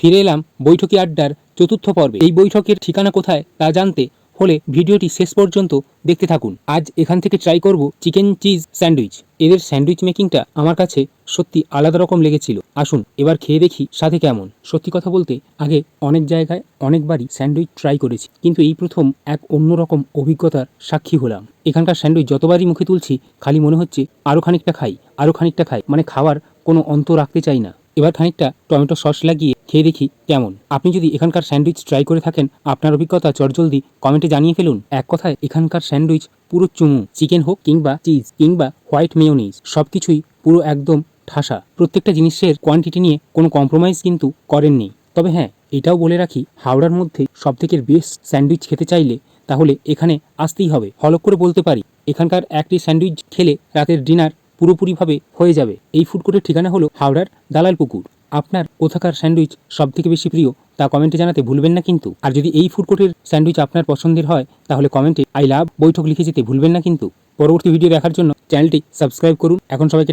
ফিরে এলাম বৈঠকি আড্ডার চতুর্থ পর্বে। এই বৈঠকের ঠিকানা কোথায় তা জানতে হলে ভিডিওটি শেষ পর্যন্ত দেখতে থাকুন। আজ এখান থেকে ট্রাই করব চিকেন চিজ স্যান্ডউইচ। এদের স্যান্ডউইচ মেকিংটা আমার কাছে সত্যি আলাদা রকম লেগেছিল। আসুন এবার খেয়ে দেখি সাথে কেমন। সত্যি কথা বলতে আগে অনেক জায়গায় অনেকবারই স্যান্ডউইচ ট্রাই করেছি, কিন্তু এই প্রথম এক অন্যরকম অভিজ্ঞতার সাক্ষী হলাম। এখানকার স্যান্ডউইচ যতবারই মুখে তুলছি খালি মনে হচ্ছে আরও খানিকটা খাই, আরও খানিকটা খাই, মানে খাওয়ার কোনো অন্ত রাখতে চাই না। এবার খানিকটা টমেটো সস লাগিয়ে খেয়ে দেখি কেমন। আপনি যদি এখানকার স্যান্ডউইচ ট্রাই করে থাকেন, আপনার অভিজ্ঞতা চটজলদি কমেন্টে জানিয়ে ফেলুন। এক কথায় এখানকার স্যান্ডউইচ পুরো চুমু। চিকেন হোক কিংবা চিজ কিংবা হোয়াইট মেয়োনিজ, সবকিছুই পুরো একদম ঠাসা। প্রত্যেকটা জিনিসের কোয়ান্টিটি নিয়ে কোনো কম্প্রোমাইজ কিন্তু করেননি। তবে হ্যাঁ, এটাও বলে রাখি, হাওড়ার মধ্যে সবথেকে বেস্ট স্যান্ডউইচ খেতে চাইলে তাহলে এখানে আসতেই হবে। হলক করে বলতে পারি, এখানকার একটি স্যান্ডউইচ খেলে রাতের ডিনার পুরোপুরিভাবে হয়ে যাবে। এই ফুড কোর্টের ঠিকানা হলো হাওড়ার দালালপুকুর। আপনার কোথাকার স্যান্ডউইচ সবথেকে বেশি প্রিয় তা কমেন্টে জানাতে ভুলবেন না কিন্তু। আর যদি এই ফুড কোর্টের স্যান্ডউইচ আপনার পছন্দের হয় তাহলে কমেন্টে আই লাভ বৈঠক লিখে যেতে ভুলবেন না কিন্তু। পরবর্তী ভিডিও দেখার জন্য চ্যানেলটি সাবস্ক্রাইব করুন। এখন সবাইকে